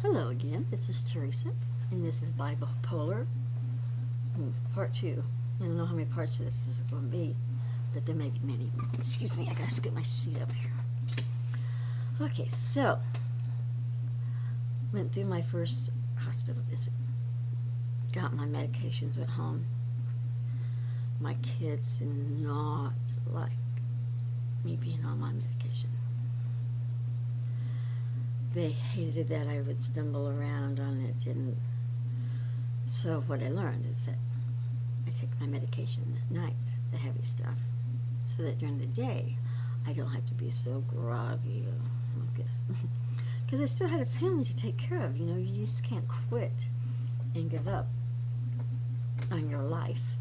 Hello again, this is Teresa, and this is Bipolar, part 2. I don't know how many parts this is going to be, but there may be many. Excuse me, I gotta scoot my seat up here. Okay, so, went through my first hospital visit, got my medications, went home. My kids did not like me being on my medication. They hated that I would stumble around on it, and so what I learned is that I take my medication at night, the heavy stuff, so that during the day I don't have to be so groggy like this. Because I still had a family to take care of. You just can't quit and give up on your life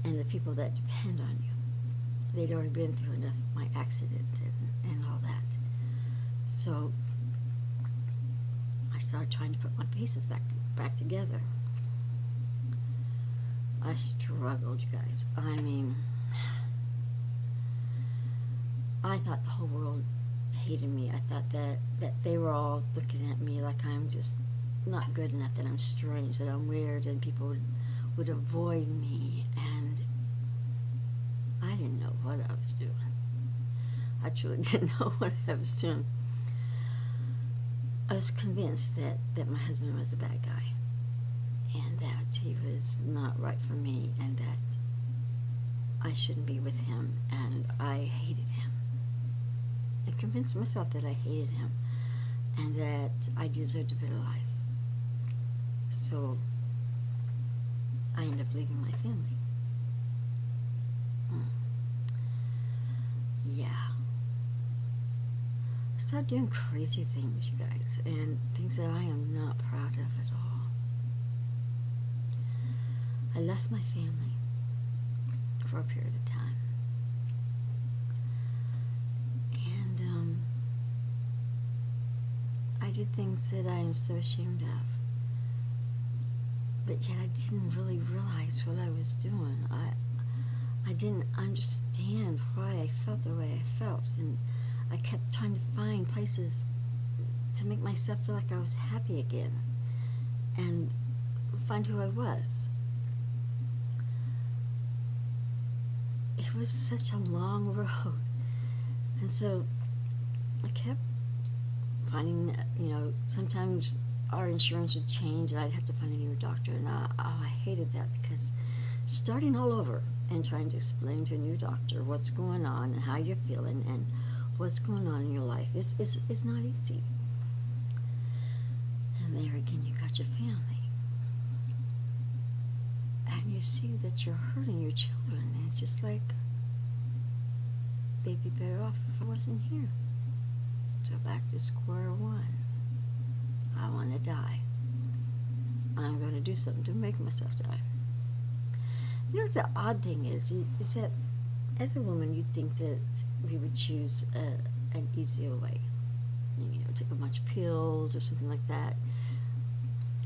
and the people that depend on you. They'd already been through enough, my accident and all that. So I started trying to put my pieces back together. I struggled, you guys. I mean, I thought the whole world hated me. I thought that they were all looking at me like I'm just not good enough, that I'm strange, that I'm weird, and people would avoid me, and I didn't know what I was doing. I truly didn't know what I was doing. I was convinced that my husband was a bad guy, and that he was not right for me, and that I shouldn't be with him, and I hated him. I convinced myself that I hated him, and that I deserved a better life. So I ended up leaving my family. Yeah. Start doing crazy things, you guys, and things that I am not proud of at all. I left my family for a period of time, and I did things that I am so ashamed of, but yet I didn't really realize what I was doing. I didn't understand why I felt the way I felt, and I kept trying to find places to make myself feel like I was happy again and find who I was. It was such a long road. And so I kept finding, sometimes our insurance would change and I'd have to find a new doctor. And I hated that, because starting all over and trying to explain to a new doctor what's going on and how you're feeling and what's going on in your life is not easy. And there again, you got your family, and you see that you're hurting your children, and it's just like, they'd be better off if I wasn't here. So back to square one. I want to die. I'm going to do something to make myself die. You know what the odd thing is that as a woman, you'd think that we would choose an easier way. Take a bunch of pills or something like that.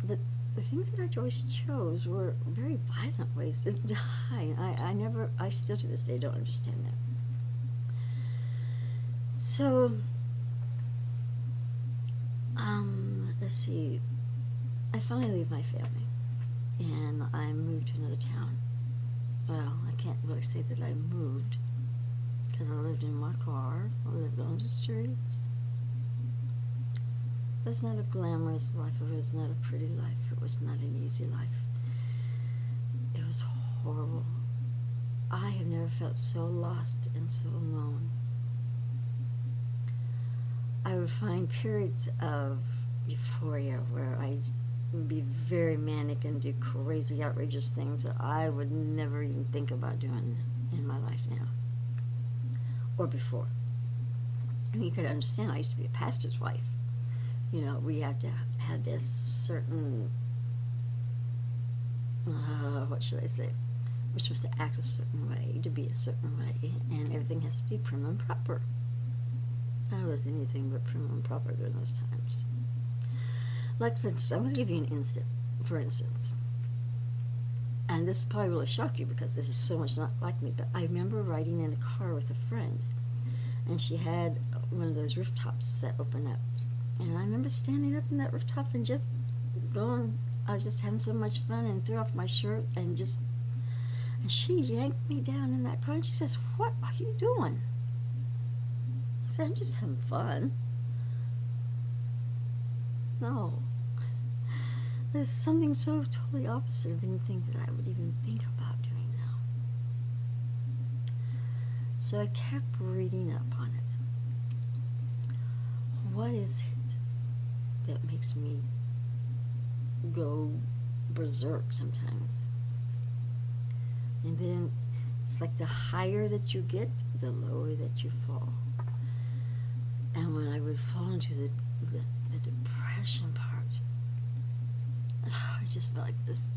But the things that I always chose were very violent ways to die. I still to this day don't understand that. So, let's see. I finally leave my family, and I moved to another town. Well, I can't really say that I moved, because I lived in my car, I lived on the streets. It was not a glamorous life, it was not a pretty life, it was not an easy life. It was horrible. I have never felt so lost and so alone. I would find periods of euphoria where I be very manic and do crazy, outrageous things that I would never even think about doing in my life now or before. And you could understand, I used to be a pastor's wife. We have to have this certain, what should I say? We're supposed to act a certain way, to be a certain way, and everything has to be prim and proper. I was anything but prim and proper during those times. Like, for instance, I'm going to give you an instant, for instance. And this probably really shocked you, because this is so much not like me, but I remember riding in a car with a friend, and she had one of those rooftops that open up, And I remember standing up in that rooftop and just going, I was just having so much fun, and threw off my shirt and she yanked me down in that car and she says, "What are you doing?" I said, "I'm just having fun." No. There's something so totally opposite of anything that I would even think about doing now. So I kept reading up on it. What is it that makes me go berserk sometimes? And then it's like the higher that you get, the lower that you fall. And when I would fall into the depression part, I just felt like this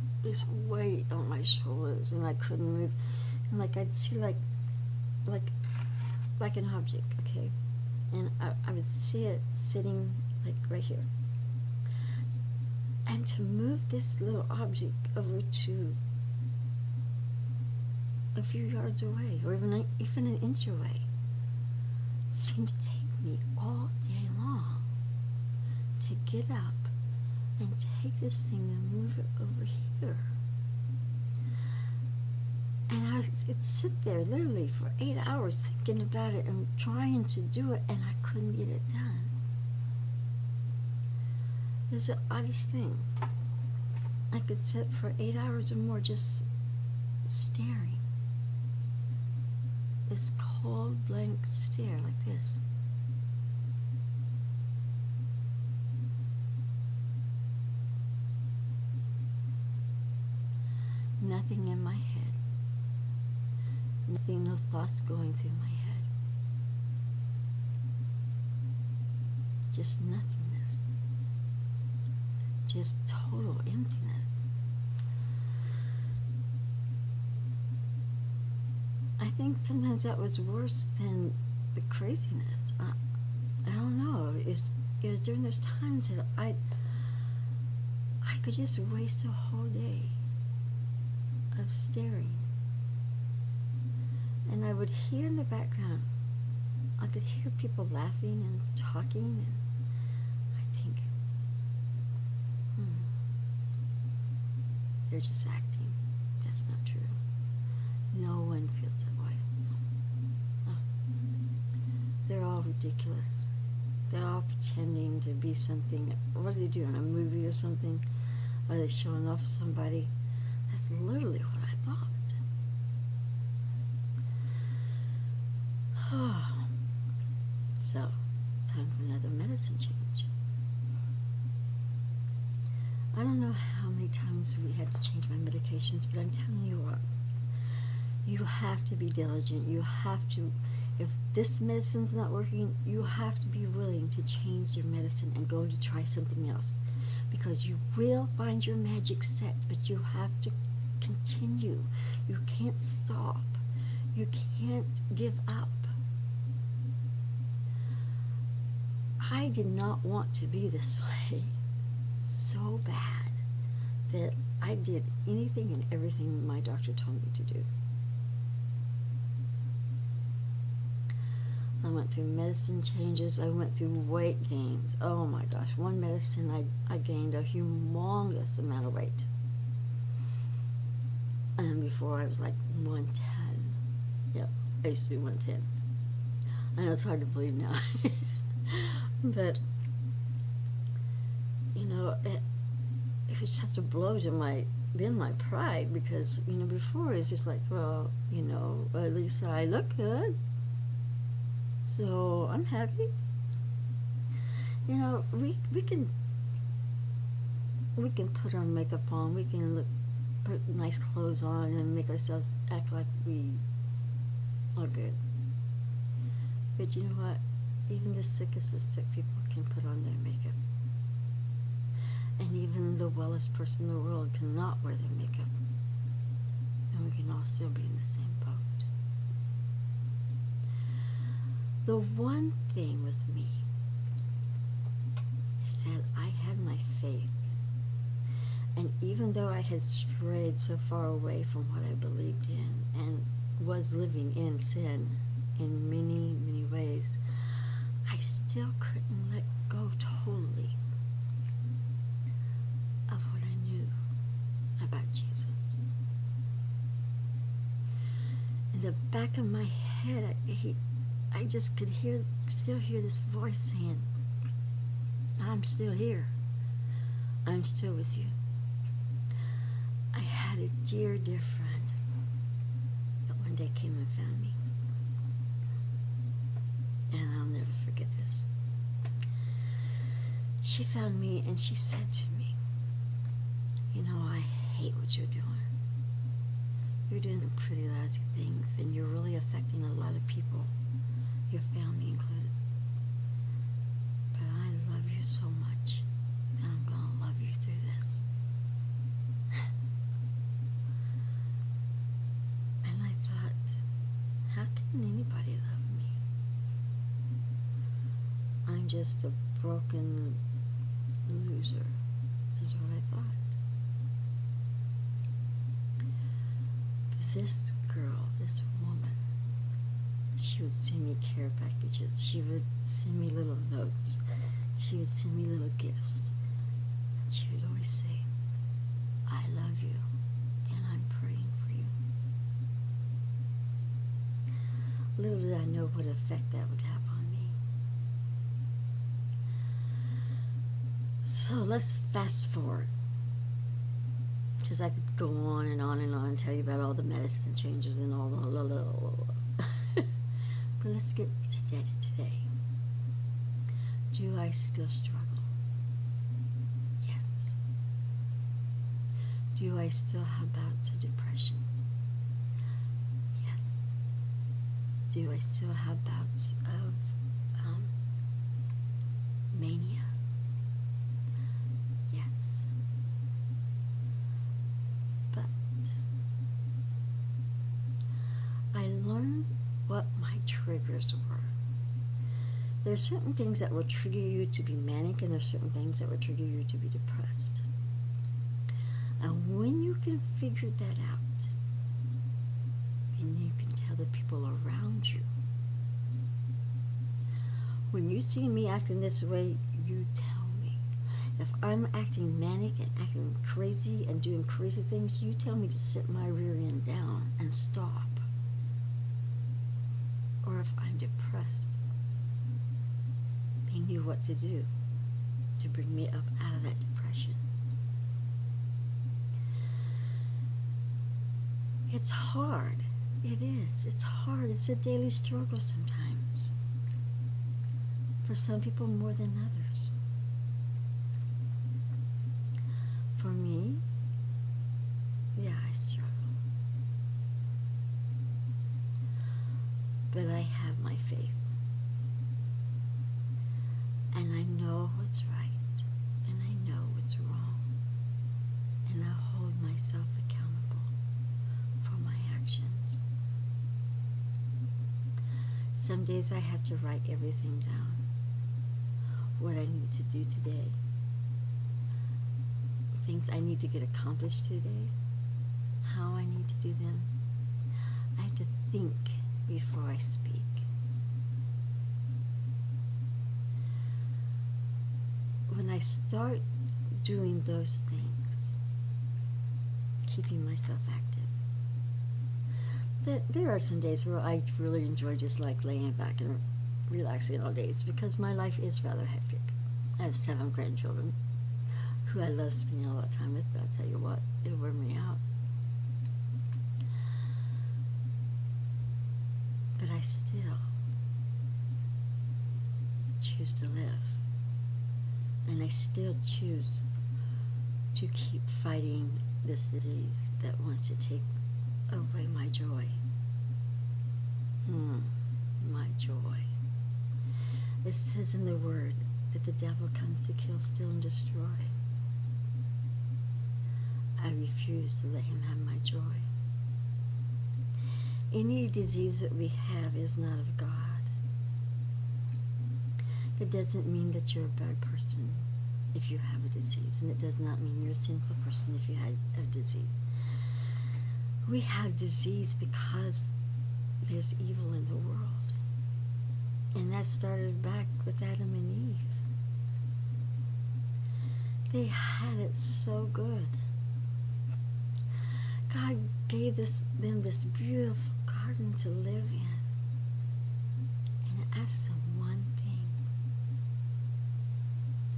weight on my shoulders, and I couldn't move. And like I'd see like an object, okay? And I would see it sitting like right here. And to move this little object over to a few yards away, or even an inch away, seemed to take me all day long to get up and take this thing and move it over here. And I would sit there literally for 8 hours thinking about it and trying to do it, and I couldn't get it done. It was the oddest thing. I could sit for 8 hours or more just staring. This cold, blank stare like this. Nothing in my head. Nothing, no thoughts going through my head. Just nothingness. Just total emptiness. I think sometimes that was worse than the craziness. I don't know. It was during those times that I could just waste a whole day of staring. And I would hear in the background, I could hear people laughing and talking, and I think, they're just acting. That's not true. No one feels that way. No. They're all ridiculous. They're all pretending to be something. What are they doing, a movie or something? Are they showing off somebody? That's literally what I thought. So, time for another medicine change. I don't know how many times we had to change my medications, but I'm telling you what, you have to be diligent. You have to, if this medicine's not working, you have to be willing to change your medicine and go to try something else. Because you will find your magic set, but you have to continue. You can't stop. You can't give up. I did not want to be this way so bad that I did anything and everything my doctor told me to do. I went through medicine changes. I went through weight gains. Oh my gosh, one medicine I gained a humongous amount of weight. And before I was like 110. Yep, I used to be 110. I know it's hard to believe now. But, you know, it was such a blow to my pride, because, you know, before it's just like, well, you know, at least I look good, so I'm happy. You know, we can put our makeup on, we can put nice clothes on and make ourselves act like we are good. But you know what? Even the sickest of sick people can put on their makeup. And even the wellest person in the world cannot wear their makeup. And we can all still be in the same boat. The one thing with me is that I had my faith. And even though I had strayed so far away from what I believed in and was living in sin in many, many ways, I still couldn't let go go totally of what I knew about Jesus. In the back of my head, I just could still hear this voice saying, I'm still here. I'm still with you. I had a dear, dear friend that one day came and found me. And I'll never forget this. She found me and she said to me, you know, I hate what you're doing. You're doing some pretty lousy things and you're really affecting a lot of people, your family included. But I love you so much that I'm going to love you through this. And I thought, how can anybody love me? I'm just a broken loser, is what I thought. But this girl, this woman, she would send me care packages. She would send me little notes. She would send me little gifts. And she would always say, I love you, and I'm praying for you. Little did I know what effect that would have on me. So let's fast forward, because I could go on and on and on and tell you about all the medicine changes and all the But let's get to today. Do I still struggle? Yes. Do I still have bouts of depression? Yes. Do I still have bouts of mania? Yes. But I learned what my triggers were. There's certain things that will trigger you to be manic, and there's certain things that will trigger you to be depressed. And when you can figure that out, then you can tell the people around you. When you see me acting this way, you tell me. If I'm acting manic and acting crazy and doing crazy things, you tell me to sit my rear end down and stop. Or if I'm depressed, they knew what to do to bring me up out of that depression. It's hard. It is. It's hard. It's a daily struggle sometimes. For some people more than others. For me, yeah, I struggle. But I have my faith. And I know what's right. And I know what's wrong. And I hold myself accountable for my actions. Some days I have to write everything down. What I need to do today. Things I need to get accomplished today. How I need to do them. I have to think before I speak. When I start doing those things, keeping myself active, there are some days where I really enjoy just like laying back and relaxing all day. It's because my life is rather hectic. I have 7 grandchildren who I love spending a lot of time with, but I'll tell you what, it'll wear me out. But I still choose to live. And I still choose to keep fighting this disease that wants to take away my joy. My joy. It says in the Word that the devil comes to kill, steal, and destroy. I refuse to let him have my joy. Any disease that we have is not of God. It doesn't mean that you're a bad person if you have a disease, and it does not mean you're a sinful person if you have a disease. We have disease because there's evil in the world. And that started back with Adam and Eve. They had it so good. God gave them this beautiful garden to live in, and asked them one thing: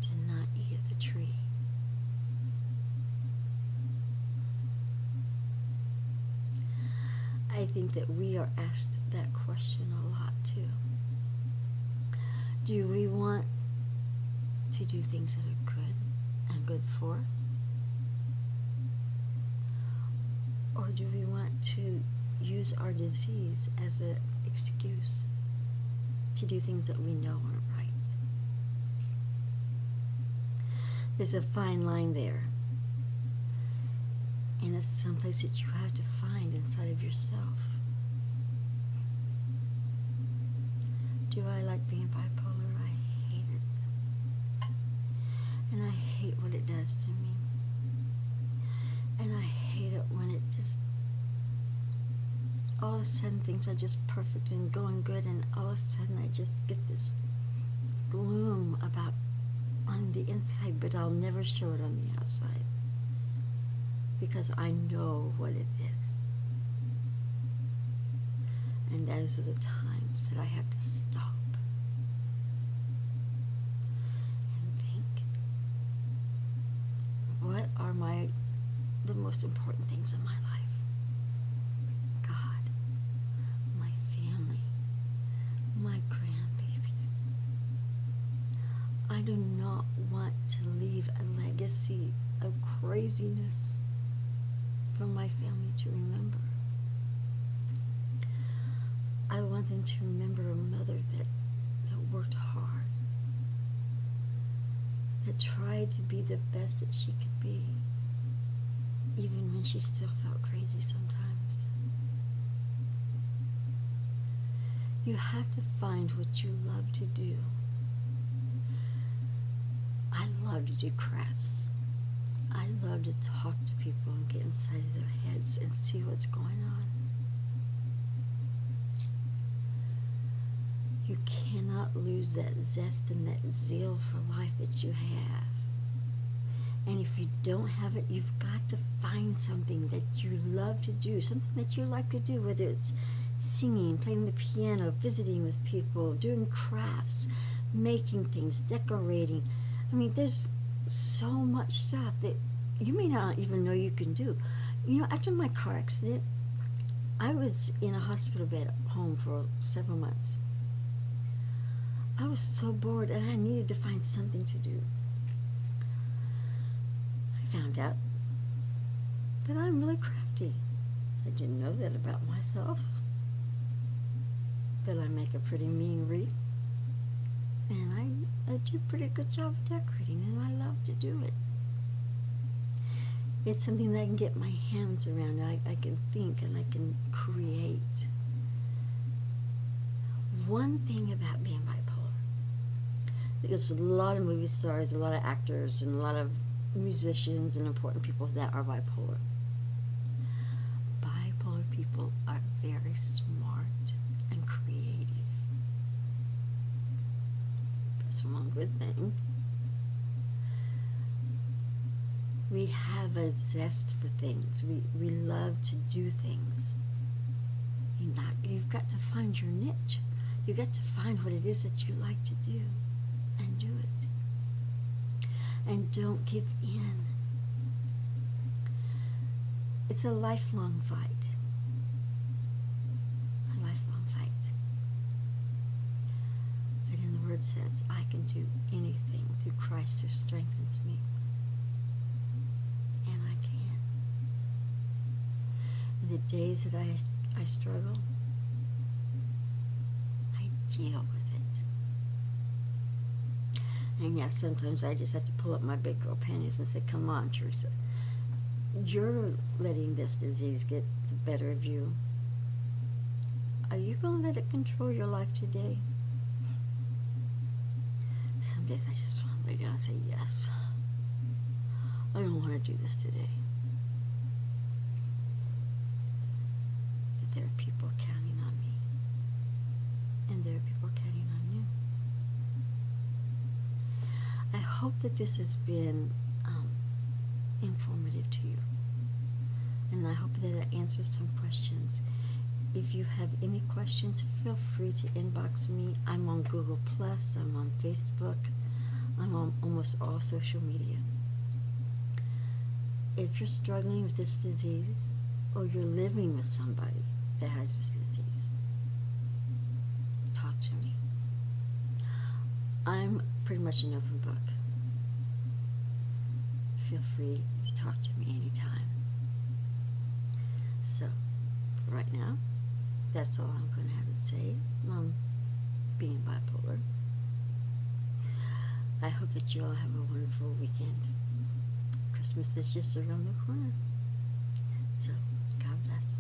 to not eat of the tree. I think that we are asked that question a lot too. Do we want to do things that are good and good for us? Or do we want to use our disease as an excuse to do things that we know aren't right? There's a fine line there. And it's someplace that you have to find inside of yourself. Do I like being bipolar? I hate it. And I hate what it does to me. And I hate it when it just, all of a sudden things are just perfect and going good, and all of a sudden I just get this gloom about on the inside, but I'll never show it on the outside, because I know what it is. And those are the times that I have to stop and think, what are the most important things in my life? God, my family, my grandbabies. I do not want to leave a legacy of craziness for my family to remember. I want them to remember a mother that worked hard, that tried to be the best that she could be, even when she still felt crazy sometimes. You have to find what you love to do. I love to do crafts. I love to talk to people and get inside of their heads and see what's going on. You cannot lose that zest and that zeal for life that you have. And if you don't have it, you've got to find something that you love to do, something that you like to do, whether it's singing, playing the piano, visiting with people, doing crafts, making things, decorating. I mean, there's so much stuff that you may not even know you can do. You know, after my car accident, I was in a hospital bed at home for several months. I was so bored and I needed to find something to do. I found out that I'm really crafty. I didn't know that about myself. But I make a pretty mean wreath. And I do a pretty good job of decorating, and I love to do it. It's something that I can get my hands around. I can think and I can create. One thing about being bipolar, there's a lot of movie stars, a lot of actors, and a lot of musicians and important people that are bipolar. Bipolar people are very smart and creative. That's one good thing. We have a zest for things. We love to do things. You've got to find your niche. You've got to find what it is that you like to do and do it. And don't give in. It's a lifelong fight. A lifelong fight. But in the Word says, I can do anything through Christ who strengthens me. And I can. In the days that I struggle, I deal with it. And yes, sometimes I just have to pull up my big girl panties and say, come on, Teresa. You're letting this disease get the better of you. Are you going to let it control your life today? Some days I just want to lay down and say, yes. I don't want to do this today. But there are people counting on me. And there are people counting on you. I hope that this has been hope that it answers some questions. If you have any questions, feel free to inbox me. I'm on Google Plus, I'm on Facebook, I'm on almost all social media. If you're struggling with this disease, or you're living with somebody that has this disease, talk to me. I'm pretty much an open book. Feel free to talk to me anytime. So, for right now, that's all I'm going to have to say on being bipolar. I hope that you all have a wonderful weekend. Christmas is just around the corner. So, God bless.